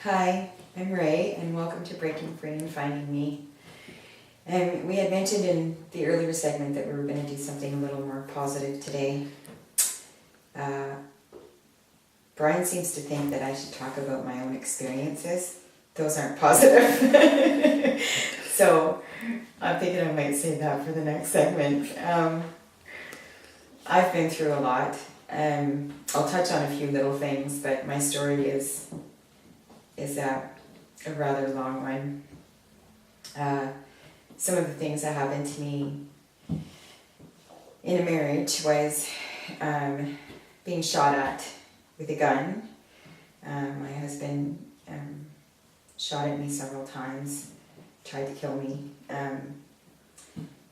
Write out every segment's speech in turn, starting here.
Hi, I'm Ray, and welcome to Breaking Free and Finding Me. We had mentioned in the earlier segment that we were going to do something a little more positive today. Brian seems to think that I should talk about my own experiences. Those aren't positive. So I'm thinking I might save that for the next segment. I've been through a lot. I'll touch on a few little things, but my story is a rather long one. Some of the things that happened to me in a marriage was being shot at with a gun. My husband shot at me several times, tried to kill me.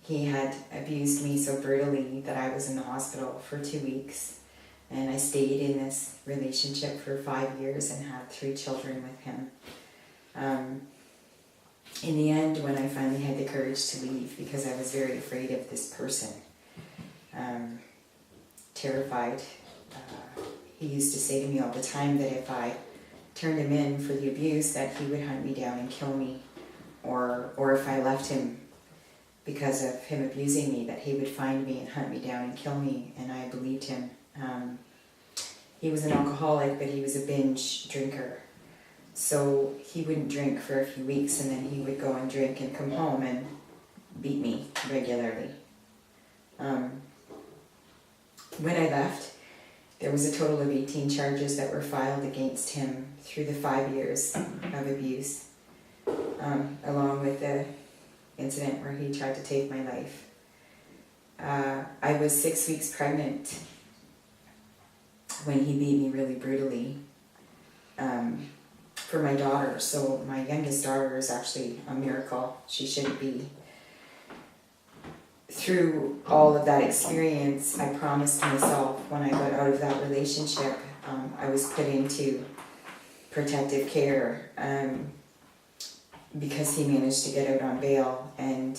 He had abused me so brutally that I was in the hospital for 2 weeks. And I stayed in this relationship for 5 years and had 3 children with him. In the end, when I finally had the courage to leave, because I was very afraid of this person, terrified, he used to say to me all the time that if I turned him in for the abuse, that he would hunt me down and kill me, or if I left him because of him abusing me, that he would find me and hunt me down and kill me, and I believed him. He was an alcoholic, but he was a binge drinker. So he wouldn't drink for a few weeks, and then he would go and drink and come home and beat me regularly. When I left, there was a total of 18 charges that were filed against him through the 5 years of abuse, along with the incident where he tried to take my life. I was 6 weeks pregnant when he beat me really brutally for my daughter. So my youngest daughter is actually a miracle. She shouldn't be. Through all of that experience, I promised myself when I got out of that relationship, I was put into protective care because he managed to get out on bail. And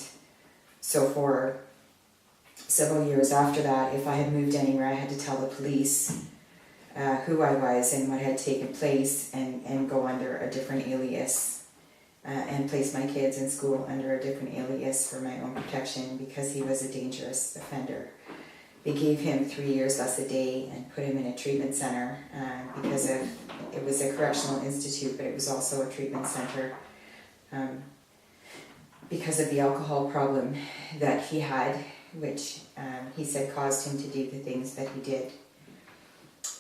so for several years after that, if I had moved anywhere, I had to tell the police who I was and what had taken place, and go under a different alias, and place my kids in school under a different alias for my own protection, because he was a dangerous offender. They gave him 3 years less a day and put him in a treatment center because it was a correctional institute, but it was also a treatment center because of the alcohol problem that he had, which he said caused him to do the things that he did.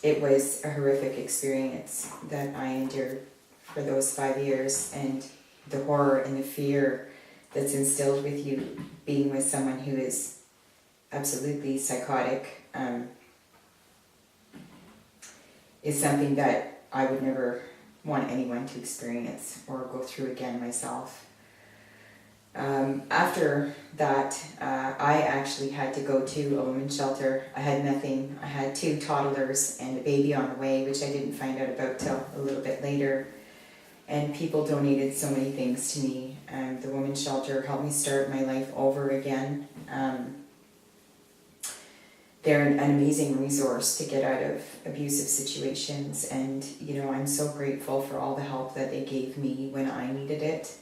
It was a horrific experience that I endured for those 5 years, and the horror and the fear that's instilled with you being with someone who is absolutely psychotic is something that I would never want anyone to experience or go through again myself. After that, I actually had to go to a women's shelter. I had nothing. I had 2 toddlers and a baby on the way, which I didn't find out about till a little bit later. And people donated so many things to me. The women's shelter helped me start my life over again. They're an amazing resource to get out of abusive situations, and I'm so grateful for all the help that they gave me when I needed it.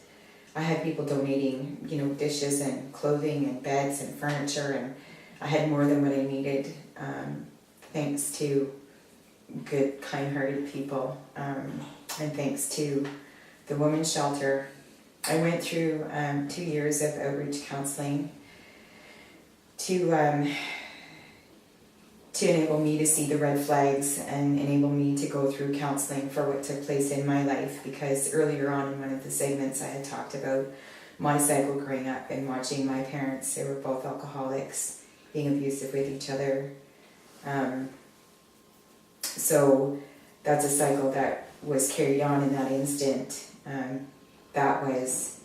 I had people donating, dishes and clothing and beds and furniture, and I had more than what I needed, thanks to good, kind-hearted people, and thanks to the women's shelter. I went through 2 years of outreach counseling to enable me to see the red flags and enable me to go through counseling for what took place in my life, because earlier on in one of the segments I had talked about my cycle growing up and watching my parents. They were both alcoholics, being abusive with each other. So that's a cycle that was carried on in that instant. That was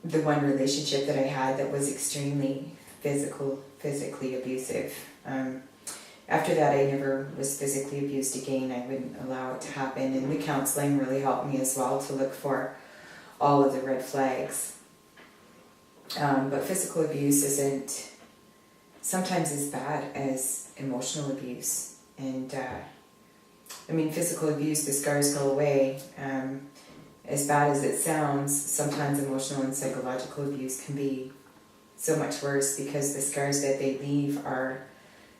the one relationship that I had that was extremely physically abusive. After that, I never was physically abused again. I wouldn't allow it to happen, and the counseling really helped me as well to look for all of the red flags. But physical abuse isn't sometimes as bad as emotional abuse, And I mean, physical abuse, the scars go away. As bad as it sounds, sometimes emotional and psychological abuse can be so much worse, because the scars that they leave are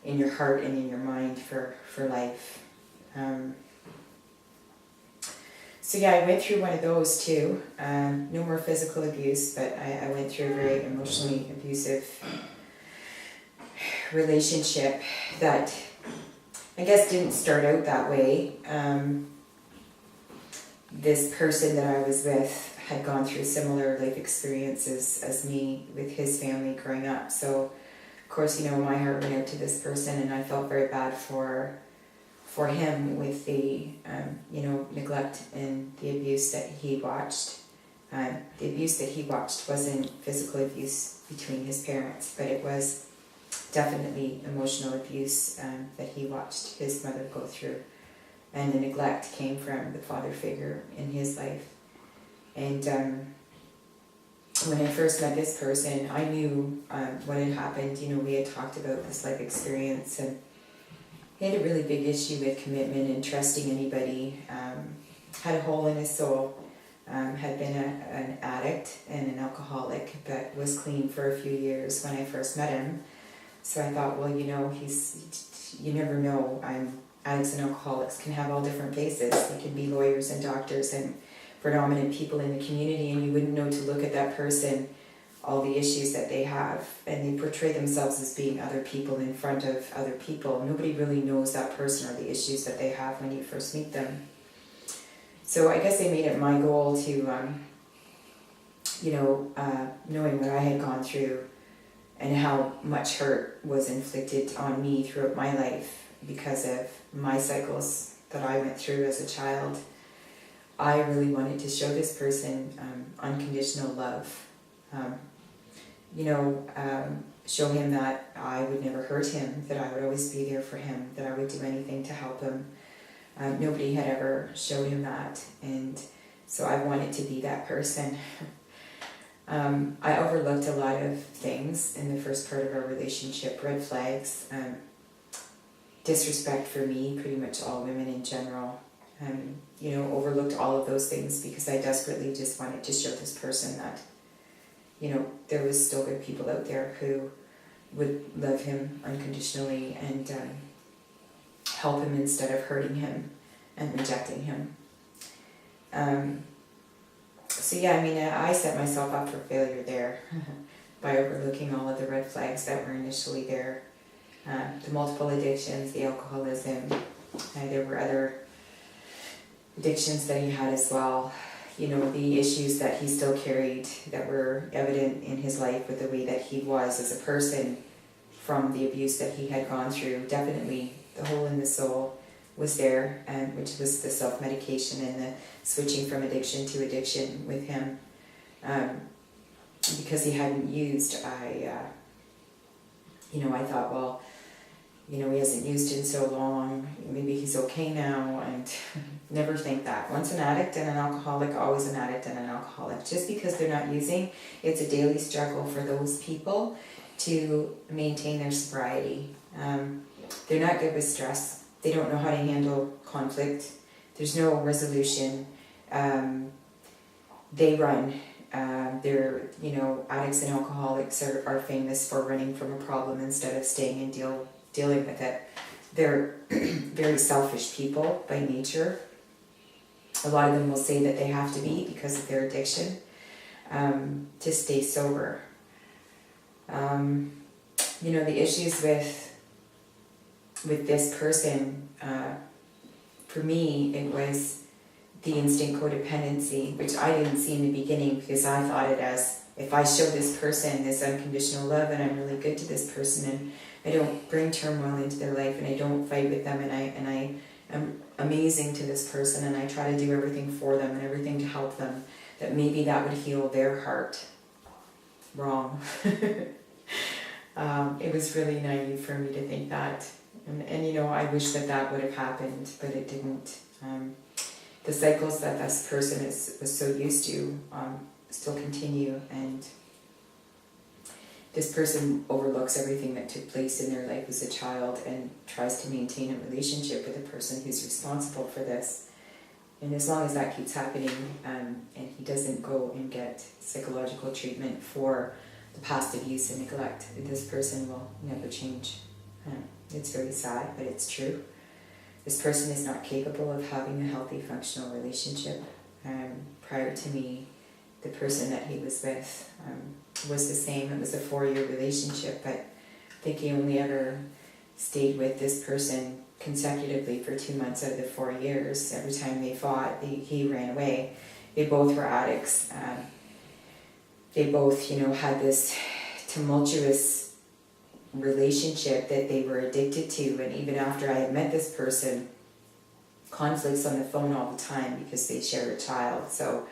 in your heart and in your mind for life. So yeah, I went through one of those too. No more physical abuse, but I went through a very emotionally abusive relationship that I guess didn't start out that way. This person that I was with had gone through similar life experiences as me with his family growing up. So, of course, you know, my heart went out to this person, and I felt very bad for him with the, neglect and the abuse that he watched. The abuse that he watched wasn't physical abuse between his parents, but it was definitely emotional abuse that he watched his mother go through. And the neglect came from the father figure in his life. And when I first met this person, I knew what had happened. You know, we had talked about this life experience, and he had a really big issue with commitment and trusting anybody, had a hole in his soul, had been an addict and an alcoholic, but was clean for a few years when I first met him. So I thought, well, you know, you never know. Addicts and alcoholics can have all different faces. They can be lawyers and doctors and predominant people in the community, and you wouldn't know to look at that person, all the issues that they have, and they portray themselves as being other people in front of other people. Nobody really knows that person or the issues that they have when you first meet them. So I guess I made it my goal to, knowing what I had gone through and how much hurt was inflicted on me throughout my life because of my cycles that I went through as a child, I really wanted to show this person unconditional love. Show him that I would never hurt him, that I would always be there for him, that I would do anything to help him. Nobody had ever showed him that, and so I wanted to be that person. I overlooked a lot of things in the first part of our relationship, red flags, disrespect for me, pretty much all women in general. Overlooked all of those things because I desperately just wanted to show this person that, there was still good people out there who would love him unconditionally and help him instead of hurting him and rejecting him. I set myself up for failure there by overlooking all of the red flags that were initially there. The multiple addictions, the alcoholism, there were other addictions that he had as well. The issues that he still carried that were evident in his life with the way that he was as a person from the abuse that he had gone through. Definitely the hole in the soul was there, which was the self-medication and the switching from addiction to addiction with him. Because he hadn't used, I thought, well, he hasn't used in so long, maybe he's okay now, and never think that. Once an addict and an alcoholic, always an addict and an alcoholic. Just because they're not using, it's a daily struggle for those people to maintain their sobriety. They're not good with stress. They don't know how to handle conflict. There's no resolution. They run. They're, addicts and alcoholics are famous for running from a problem instead of staying and dealing with it. They're very selfish people by nature. A lot of them will say that they have to be because of their addiction to stay sober. The issues with this person, for me, it was the instant codependency, which I didn't see in the beginning because I thought it as, if I show this person this unconditional love and I'm really good to this person and I don't bring turmoil into their life and I don't fight with them and I am amazing to this person and I try to do everything for them and everything to help them, that maybe that would heal their heart. Wrong. It was really naive for me to think that. And I wish that would have happened, but it didn't. The cycles that this person was so used to still continue, and this person overlooks everything that took place in their life as a child and tries to maintain a relationship with the person who's responsible for this. And as long as that keeps happening, and he doesn't go and get psychological treatment for the past abuse and neglect, this person will never change. It's very sad, but it's true. This person is not capable of having a healthy, functional relationship. Prior to me, the person that he was with was the same. It was a 4-year relationship, but I think he only ever stayed with this person consecutively for 2 months out of the 4 years. Every time they fought, he ran away. They both were addicts. They both, had this tumultuous relationship that they were addicted to. And even after I had met this person, conflicts on the phone all the time because they shared a child. So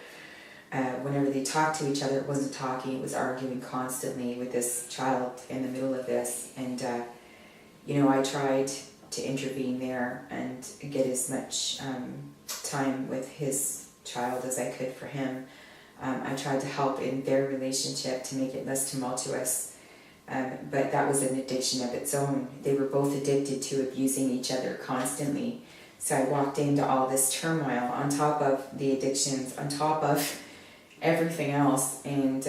whenever they talked to each other, it wasn't talking, it was arguing constantly with this child in the middle of this. And, I tried to intervene there and get as much time with his child as I could for him. I tried to help in their relationship to make it less tumultuous, but that was an addiction of its own. They were both addicted to abusing each other constantly. So I walked into all this turmoil on top of the addictions, on top of everything else. And,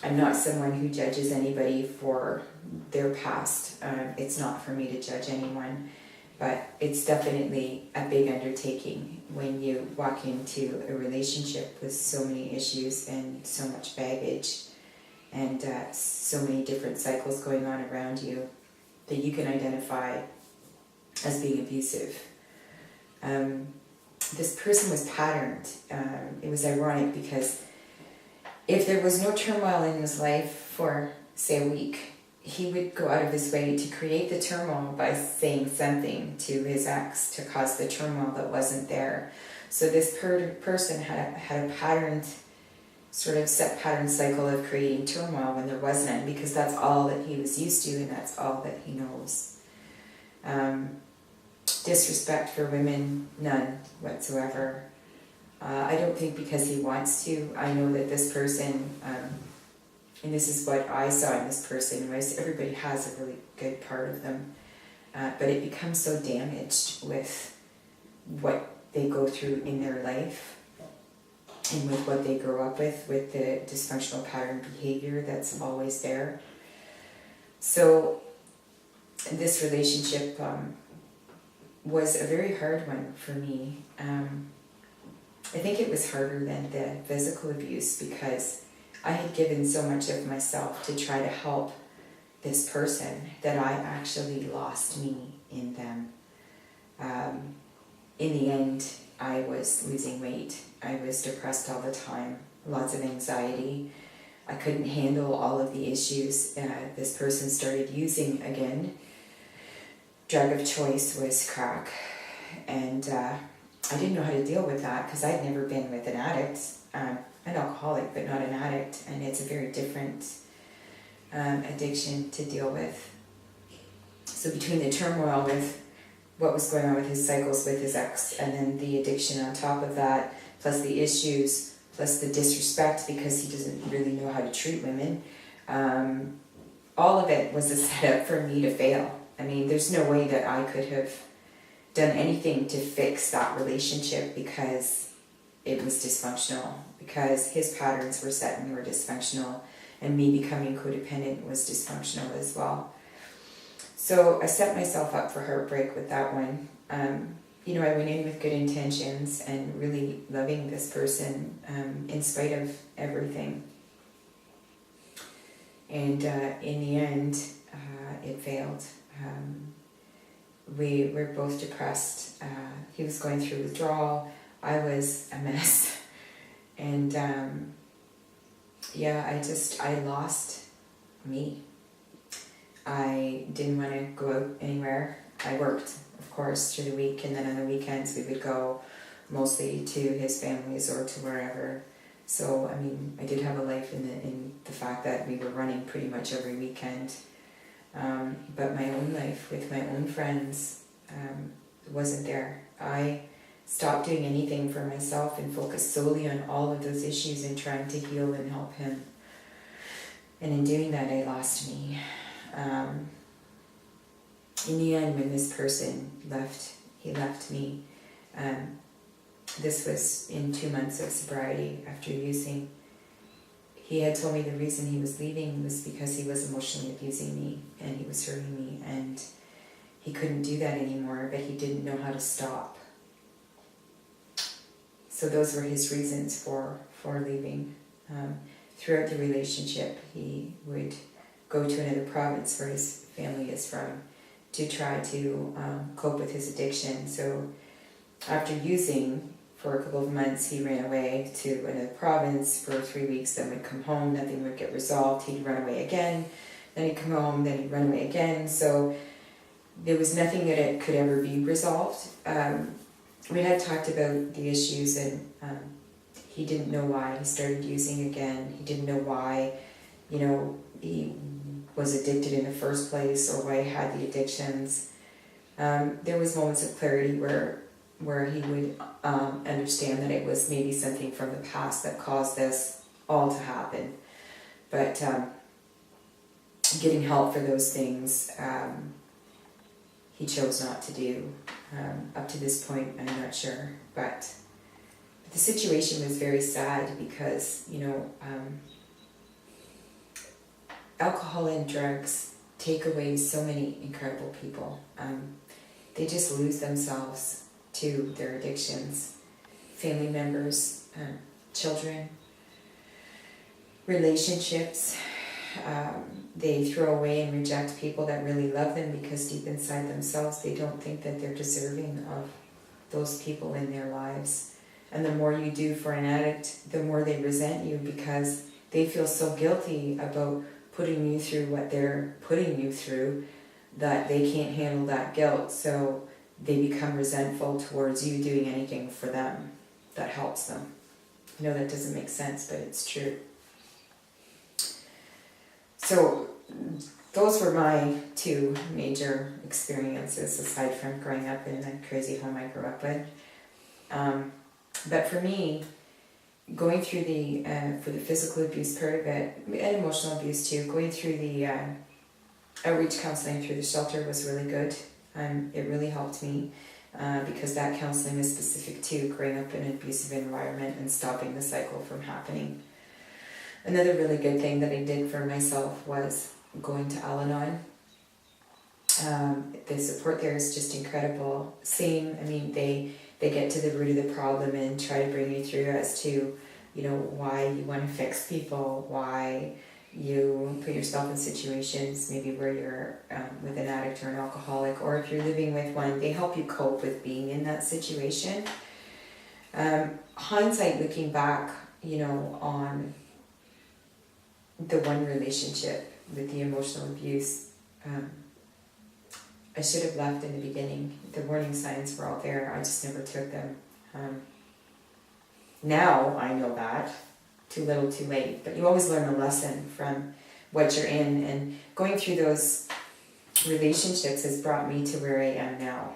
I'm not someone who judges anybody for their past. It's not for me to judge anyone, but it's definitely a big undertaking when you walk into a relationship with so many issues and so much baggage and so many different cycles going on around you that you can identify as being abusive. This person was patterned. It was ironic because if there was no turmoil in his life for, say, a week, he would go out of his way to create the turmoil by saying something to his ex to cause the turmoil that wasn't there. So this person had a patterned, sort of set pattern cycle of creating turmoil when there was none, because that's all that he was used to and that's all that he knows. Disrespect for women, none whatsoever. I don't think because he wants to. I know that this person, and this is what I saw in this person, was everybody has a really good part of them, but it becomes so damaged with what they go through in their life and with what they grow up with the dysfunctional pattern behavior that's always there. So this relationship was a very hard one for me. I think it was harder than the physical abuse because I had given so much of myself to try to help this person that I actually lost me in them. In the end, I was losing weight. I was depressed all the time, lots of anxiety. I couldn't handle all of the issues. This person started using again. Drug of choice was crack, and I didn't know how to deal with that because I'd never been with an addict, an alcoholic, but not an addict, and it's a very different addiction to deal with. So between the turmoil with what was going on with his cycles with his ex, and then the addiction on top of that, plus the issues, plus the disrespect because he doesn't really know how to treat women, all of it was a setup for me to fail. I mean, there's no way that I could have done anything to fix that relationship because it was dysfunctional, because his patterns were set and were dysfunctional, and me becoming codependent was dysfunctional as well. So I set myself up for heartbreak with that one. I went in with good intentions and really loving this person in spite of everything. And in the end, it failed. We were both depressed. He was going through withdrawal. I was a mess. And I lost me. I didn't want to go out anywhere. I worked, of course, through the week, and then on the weekends we would go mostly to his family's or to wherever. So, I mean, I did have a life in the fact that we were running pretty much every weekend. But my own life with my own friends wasn't there. I stopped doing anything for myself and focused solely on all of those issues and trying to heal and help him. And in doing that, I lost me. In the end, when this person he left me. This was in 2 months of sobriety after using. He had told me the reason he was leaving was because he was emotionally abusing me and he was hurting me, and he couldn't do that anymore, but he didn't know how to stop. So those were his reasons for leaving. Throughout the relationship, he would go to another province where his family is from to try to cope with his addiction. So after using for a couple of months, he ran away to another province for 3 weeks, then would come home, nothing would get resolved, he'd run away again, then he'd come home, then he'd run away again. So there was nothing that it could ever be resolved. We had talked about the issues, and he didn't know why he started using again. He didn't know why, he was addicted in the first place or why he had the addictions. There was moments of clarity where he would understand that it was maybe something from the past that caused this all to happen. But getting help for those things, he chose not to do. Up to this point, I'm not sure. But the situation was very sad because, alcohol and drugs take away so many incredible people. They just lose themselves to their addictions. Family members, children, relationships. They throw away and reject people that really love them because deep inside themselves they don't think that they're deserving of those people in their lives. And the more you do for an addict, the more they resent you because they feel so guilty about putting you through what they're putting you through that they can't handle that guilt. So they become resentful towards you doing anything for them that helps them. I know that doesn't make sense, but it's true. So those were my two major experiences, aside from growing up in the crazy home I grew up in. But for me, going through for the physical abuse part of it, and emotional abuse too, going through the outreach counseling through the shelter was really good. It really helped me because that counseling is specific to growing up in an abusive environment and stopping the cycle from happening. Another really good thing that I did for myself was going to Al-Anon. The support there is just incredible. They get to the root of the problem and try to bring you through as to, why you want to fix people, why you put yourself in situations maybe where you're with an addict or an alcoholic, or if you're living with one, they help you cope with being in that situation. Hindsight, looking back, on the one relationship with the emotional abuse, I should have left in the beginning. The warning signs were all there. I just never took them. Now I know that. Too little, too late. But you always learn a lesson from what you're in. And going through those relationships has brought me to where I am now.